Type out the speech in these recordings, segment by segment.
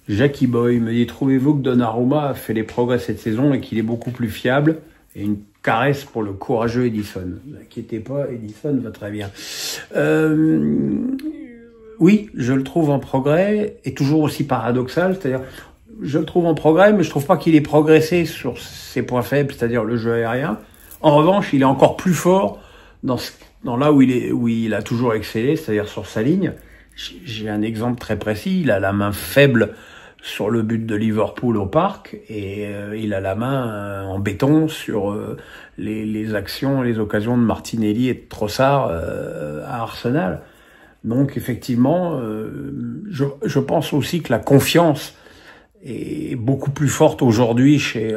Jackie Boy me dit, trouvez-vous que Donnarumma a fait des progrès cette saison et qu'il est beaucoup plus fiable? Et une caresse pour le courageux Edison. Ne vous inquiétez pas, Edison va très bien. Oui, je le trouve en progrès, et toujours aussi paradoxal, c'est-à-dire, je le trouve en progrès, mais je trouve pas qu'il ait progressé sur ses points faibles, c'est-à-dire le jeu aérien. En revanche, il est encore plus fort dans là où il a toujours excellé, c'est-à-dire sur sa ligne. J'ai un exemple très précis, il a la main faible sur le but de Liverpool au Parc, et il a la main en béton sur les actions, les occasions de Martinelli et de Trossard à Arsenal. Donc effectivement, je pense aussi que la confiance est beaucoup plus forte aujourd'hui chez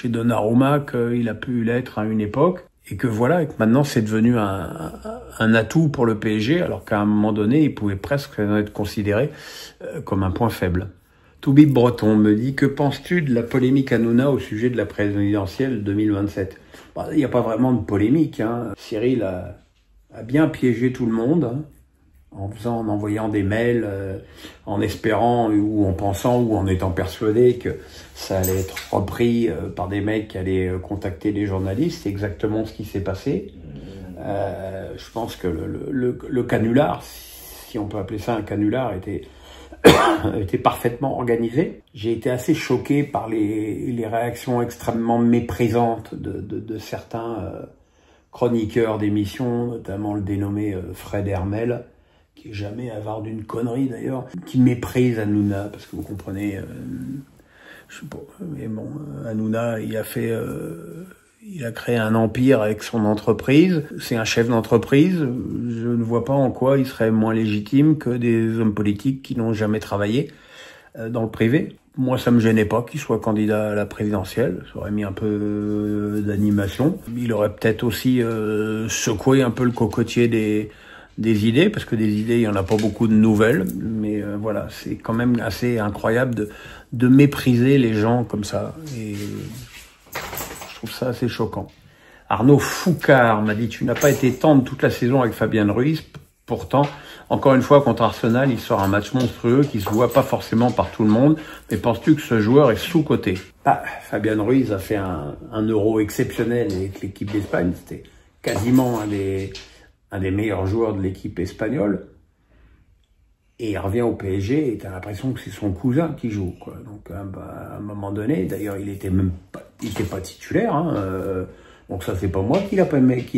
Donnarumma qu'il a pu l'être à une époque, et que voilà, et que maintenant c'est devenu un atout pour le PSG, alors qu'à un moment donné, il pouvait presque être considéré comme un point faible. Toubib Breton me dit, que penses-tu de la polémique Hanouna au sujet de la présidentielle 2027? Il n'y a pas vraiment de polémique, hein. Cyril a bien piégé tout le monde, hein, en envoyant des mails, en espérant ou en pensant ou en étant persuadé que ça allait être repris par des mecs qui allaient contacter les journalistes. C'est exactement ce qui s'est passé. Je pense que le canular, si on peut appeler ça un canular, était parfaitement organisé. J'ai été assez choqué par les réactions extrêmement méprisantes de certains chroniqueur d'émissions, notamment le dénommé Fred Hermel, qui est jamais avare d'une connerie d'ailleurs, qui méprise Hanouna, parce que vous comprenez, je sais pas, mais bon, Hanouna, il a créé un empire avec son entreprise, c'est un chef d'entreprise, je ne vois pas en quoi il serait moins légitime que des hommes politiques qui n'ont jamais travaillé dans le privé. Moi, ça me gênait pas qu'il soit candidat à la présidentielle. Ça aurait mis un peu d'animation. Il aurait peut-être aussi secoué un peu le cocotier des idées, parce que des idées, il y en a pas beaucoup de nouvelles. Mais voilà, c'est quand même assez incroyable de mépriser les gens comme ça. Et je trouve ça assez choquant. Arnaud Foucard m'a dit, tu n'as pas été tendre toute la saison avec Fabien Ruiz. Pourtant, encore une fois, contre Arsenal, il sort un match monstrueux qui se voit pas forcément par tout le monde. Mais penses-tu que ce joueur est sous-coté? Fabien Ruiz a fait un euro exceptionnel avec l'équipe d'Espagne. C'était quasiment un des meilleurs joueurs de l'équipe espagnole. Et il revient au PSG et t'as l'impression que c'est son cousin qui joue, quoi. Donc, à un moment donné, d'ailleurs, il était pas titulaire, hein. Donc ça, c'est pas moi qui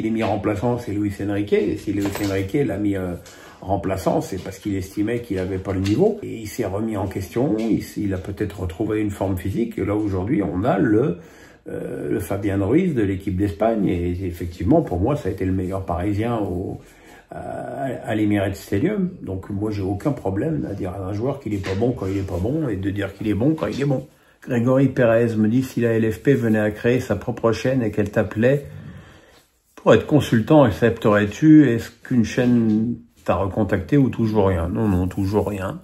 l'ai mis remplaçant, c'est Luis Enrique. Et si Luis Enrique l'a mis remplaçant, c'est parce qu'il estimait qu'il avait pas le niveau. Et il s'est remis en question, il a peut-être retrouvé une forme physique. Et là, aujourd'hui, on a le Fabien Ruiz de l'équipe d'Espagne. Et effectivement, pour moi, ça a été le meilleur Parisien à l'Emirates Stadium. Donc moi, j'ai aucun problème à dire à un joueur qu'il est pas bon quand il est pas bon, et de dire qu'il est bon quand il est bon. Grégory Pérez me dit, si la LFP venait à créer sa propre chaîne et qu'elle t'appelait pour être consultant, accepterais-tu? Est-ce qu'une chaîne t'a recontacté ou toujours rien? Non, toujours rien.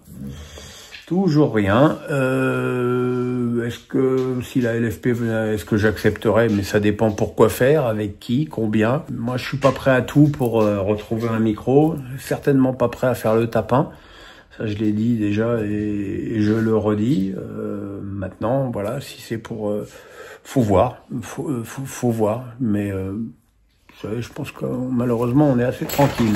Toujours rien. Est-ce que si la LFP venait, est-ce que j'accepterais? Mais ça dépend pourquoi faire, avec qui, combien. Moi, je suis pas prêt à tout pour retrouver un micro. Certainement pas prêt à faire le tapin. Ça, je l'ai dit déjà et je le redis. Maintenant, voilà, si c'est pour... faut voir. Faut voir. Mais vous savez, je pense que malheureusement, on est assez tranquille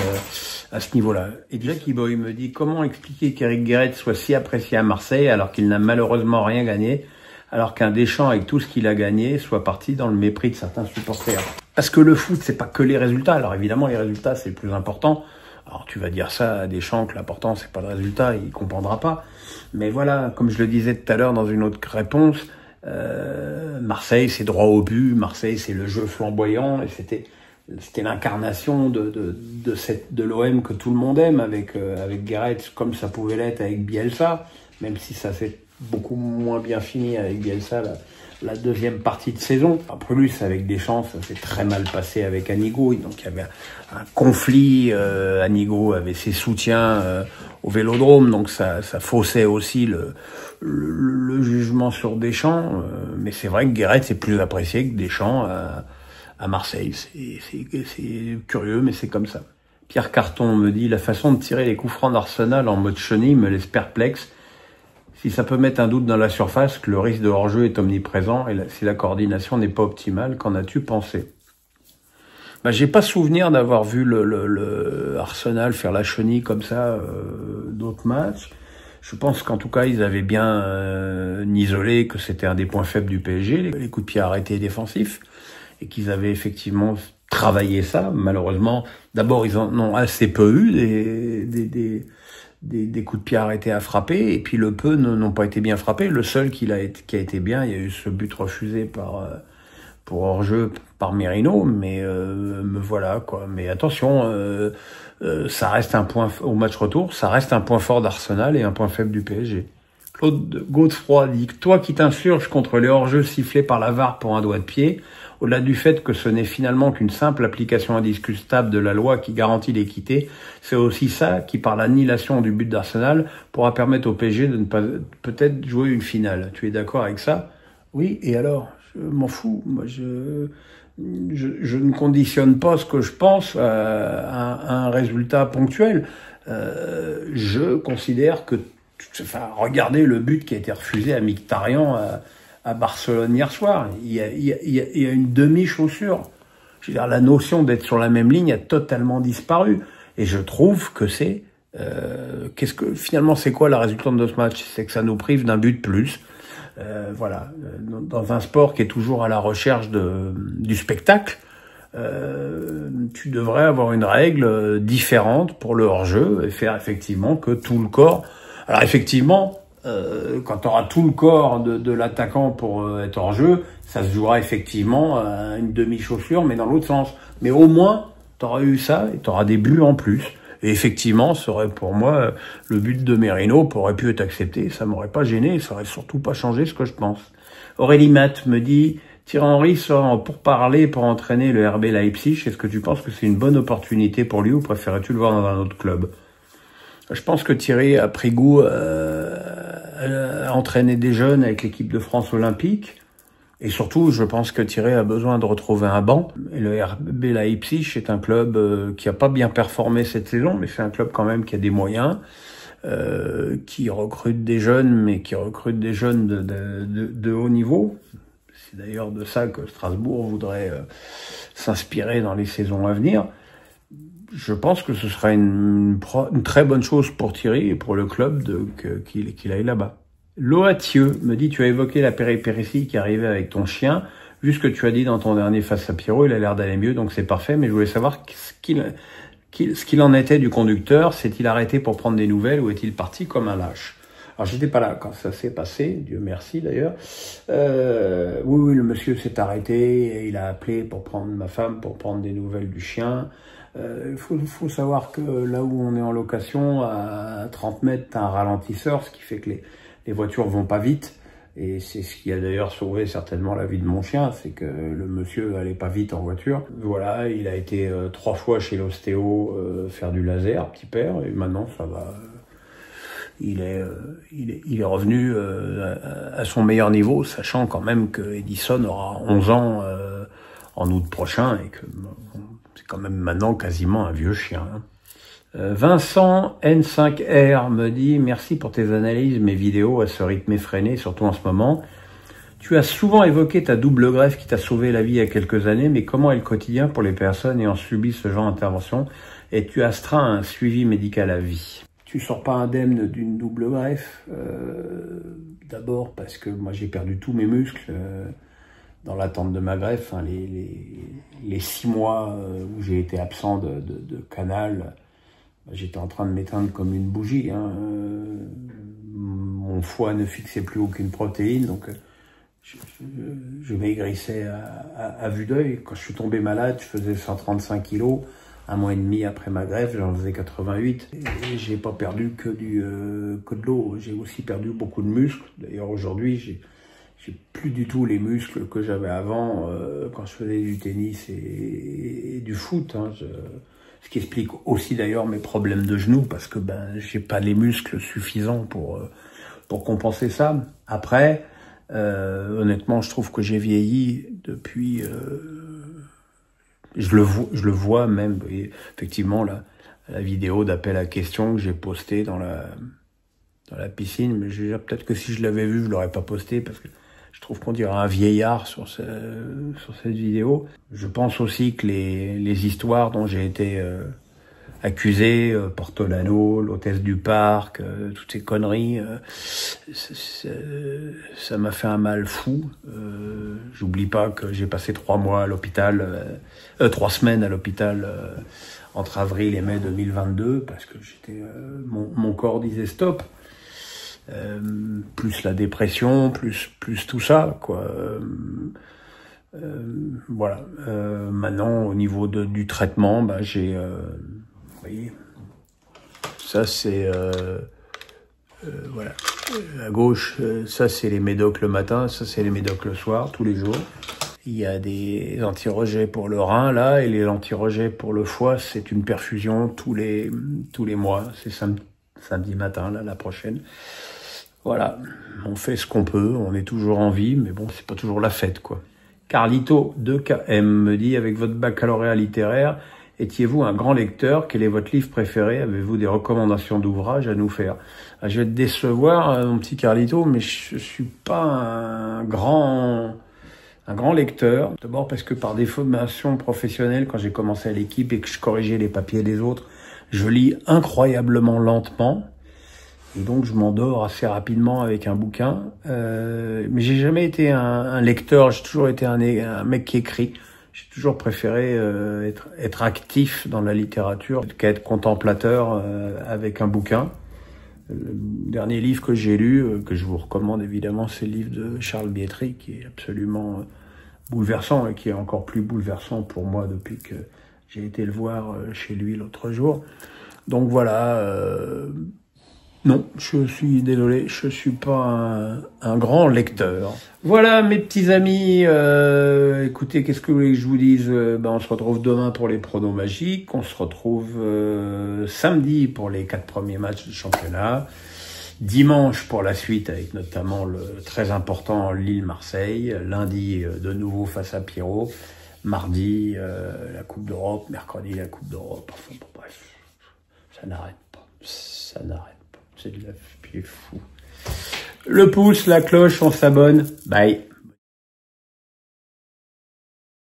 à ce niveau-là. Et Jackie Boy me dit, comment expliquer qu'Eric Guéret soit si apprécié à Marseille alors qu'il n'a malheureusement rien gagné, alors qu'un Deschamps, avec tout ce qu'il a gagné, soit parti dans le mépris de certains supporters? Parce que le foot, c'est pas que les résultats. Alors évidemment, les résultats, c'est le plus important. Alors tu vas dire ça à Deschamps, que l'important c'est pas le résultat, il comprendra pas. Mais voilà, comme je le disais tout à l'heure dans une autre réponse, Marseille c'est droit au but, Marseille c'est le jeu flamboyant, et c'était l'incarnation de l'OM que tout le monde aime avec Guéret, comme ça pouvait l'être avec Bielsa, même si ça s'est beaucoup moins bien fini avec Bielsa la deuxième partie de saison. En plus, avec Deschamps, ça s'est très mal passé avec Anigo. Donc, il y avait un conflit. Anigo avait ses soutiens au Vélodrome. Donc, ça faussait aussi le jugement sur Deschamps. Mais c'est vrai que Guéret est plus apprécié que Deschamps à Marseille. C'est curieux, mais c'est comme ça. Pierre Carton me dit, la façon de tirer les coups francs d'Arsenal en mode chenille me laisse perplexe. si ça peut mettre un doute dans la surface, que le risque de hors-jeu est omniprésent et si la coordination n'est pas optimale, qu'en as-tu pensé? J'ai pas souvenir d'avoir vu le Arsenal faire la chenille comme ça d'autres matchs. Je pense qu'en tout cas, ils avaient bien isolé que c'était un des points faibles du PSG, les coups de pied arrêtés défensifs, et qu'ils avaient effectivement travaillé ça. Malheureusement, d'abord, ils en ont assez peu eu des coups de pied arrêtés à frapper, et puis le peu n'ont pas été bien frappés. Le seul qui a été bien, il y a eu ce but refusé pour hors-jeu par Merino, mais voilà quoi. Mais attention, ça reste un point au match retour, ça reste un point fort d'Arsenal et un point faible du PSG. Claude Godefroy dit que toi qui t'insurges contre les hors-jeux sifflés par la VAR pour un doigt de pied, au-delà du fait que ce n'est finalement qu'une simple application indiscutable de la loi qui garantit l'équité, c'est aussi ça qui, par l'annulation du but d'Arsenal, pourra permettre au PSG de ne pas peut-être jouer une finale. Tu es d'accord avec ça? Oui, et alors? Je m'en fous. Moi, je ne conditionne pas ce que je pense à un résultat ponctuel. Je considère que, regardez le but qui a été refusé à Mkhitaryan à Barcelone hier soir. Il y a une demi-chaussure. Je veux dire, la notion d'être sur la même ligne a totalement disparu. Et je trouve que finalement, c'est quoi la résultante de ce match? C'est que ça nous prive d'un but de plus. Voilà, dans un sport qui est toujours à la recherche du spectacle, tu devrais avoir une règle différente pour le hors-jeu et faire effectivement que tout le corps... Alors effectivement, quand tu auras tout le corps de l'attaquant pour être hors-jeu, ça se jouera effectivement à une demi-chaussure, mais dans l'autre sens. Mais au moins, tu auras eu ça et tu auras des buts en plus. Et effectivement, ça aurait pour moi, le but de Merino aurait pu être accepté, ça m'aurait pas gêné, ça aurait surtout pas changé ce que je pense. Aurélie Matt me dit, Thierry Henry sera en pourparlers pour entraîner le RB Leipzig, est-ce que tu penses que c'est une bonne opportunité pour lui ou préférais-tu le voir dans un autre club? Je pense que Thierry a pris goût à entraîner des jeunes avec l'équipe de France olympique. Et surtout, je pense que Thierry a besoin de retrouver un banc. Et le RB Leipzig est un club qui a pas bien performé cette saison, mais c'est un club quand même qui a des moyens, qui recrute des jeunes, mais qui recrute des jeunes de haut niveau. C'est d'ailleurs de ça que Strasbourg voudrait s'inspirer dans les saisons à venir. Je pense que ce sera une très bonne chose pour Thierry et pour le club qu'il aille là-bas. Loatieux me dit, tu as évoqué la péripétie qui arrivait avec ton chien. Vu ce que tu as dit dans ton dernier face à Pierrot, il a l'air d'aller mieux, donc c'est parfait. Mais je voulais savoir ce qu'il en était du conducteur. S'est-il arrêté pour prendre des nouvelles ou est-il parti comme un lâche? Alors j'étais pas là quand ça s'est passé, Dieu merci d'ailleurs. Oui, le monsieur s'est arrêté et il a appelé pour prendre ma femme, pour prendre des nouvelles du chien. Faut savoir que là où on est en location, à 30 mètres, t'as un ralentisseur, ce qui fait que les voitures vont pas vite. Et c'est ce qui a d'ailleurs sauvé certainement la vie de mon chien, c'est que le monsieur allait pas vite en voiture. Voilà, il a été 3 fois chez l'ostéo faire du laser, petit père, et maintenant ça va. Il est revenu à son meilleur niveau, sachant quand même que Edison aura 11 ans en août prochain et que c'est quand même maintenant quasiment un vieux chien. Vincent N5R me dit « Merci pour tes analyses, mes vidéos à ce rythme effréné, surtout en ce moment. Tu as souvent évoqué ta double greffe qui t'a sauvé la vie il y a quelques années, mais comment est le quotidien pour les personnes ayant subi ce genre d'intervention et tu astreins un suivi médical à vie ?» Tu sors pas indemne d'une double greffe, d'abord parce que moi j'ai perdu tous mes muscles dans l'attente de ma greffe. Hein, les 6 mois où j'ai été absent de canal, j'étais en train de m'éteindre comme une bougie. Hein. Mon foie ne fixait plus aucune protéine, donc je maigrissais à vue d'œil. Quand je suis tombé malade, je faisais 135 kilos. 1 mois et demi après ma greffe, j'en faisais 88. Et j'ai pas perdu que de l'eau. J'ai aussi perdu beaucoup de muscles. D'ailleurs, aujourd'hui, j'ai plus du tout les muscles que j'avais avant quand je faisais du tennis et du foot. Hein. Ce qui explique aussi d'ailleurs mes problèmes de genoux parce que j'ai pas les muscles suffisants pour compenser ça. Après, honnêtement, je trouve que j'ai vieilli depuis. Je le vois même. Et effectivement, la vidéo d'appel à questions que j'ai postée dans dans la piscine, mais je veux dire, peut-être que si je l'avais vu, je l'aurais pas posté parce que je trouve qu'on dirait un vieillard sur cette vidéo. Je pense aussi que les histoires dont j'ai été accusé, Portolano, l'hôtesse du parc, toutes ces conneries, ça m'a fait un mal fou. J'oublie pas que j'ai passé 3 mois à l'hôpital, 3 semaines à l'hôpital entre avril et mai 2022 parce que mon corps disait stop. Plus la dépression, plus tout ça, quoi. Voilà. Maintenant, au niveau du traitement, bah, j'ai, vous voyez, ça c'est, voilà. À gauche, ça c'est les médocs le matin, ça c'est les médocs le soir, tous les jours. Il y a des anti-rejets pour le rein là, et les anti-rejets pour le foie, c'est une perfusion tous les mois. C'est samedi matin là, la prochaine. Voilà, on fait ce qu'on peut, on est toujours en vie, mais bon, c'est pas toujours la fête, quoi. Carlito 2KM me dit, avec votre baccalauréat littéraire, étiez-vous un grand lecteur? Quel est votre livre préféré? Avez-vous des recommandations d'ouvrages à nous faire? Je vais te décevoir, mon petit Carlito, mais je suis pas un grand lecteur. D'abord parce que par des formations professionnelles, quand j'ai commencé à l'équipe et que je corrigeais les papiers des autres, je lis incroyablement lentement. Et donc, je m'endors assez rapidement avec un bouquin. Mais j'ai jamais été un lecteur. J'ai toujours été un mec qui écrit. J'ai toujours préféré être actif dans la littérature qu'être contemplateur avec un bouquin. Le dernier livre que j'ai lu, que je vous recommande évidemment, c'est le livre de Charles Bietri, qui est absolument bouleversant et qui est encore plus bouleversant pour moi depuis que j'ai été le voir chez lui l'autre jour. Donc voilà... Non, je suis désolé, je suis pas un grand lecteur. Voilà mes petits amis, écoutez, qu'est-ce que vous voulez que je vous dise? On se retrouve demain pour les pronos magiques, on se retrouve samedi pour les 4 premiers matchs du championnat, dimanche pour la suite avec notamment le très important Lille-Marseille, lundi de nouveau face à Pierrot, mardi la Coupe d'Europe, mercredi la Coupe d'Europe, enfin bon, bref, ça n'arrête pas, ça n'arrête pas. C'est de la pied fou. Le pouce, la cloche, on s'abonne. Bye.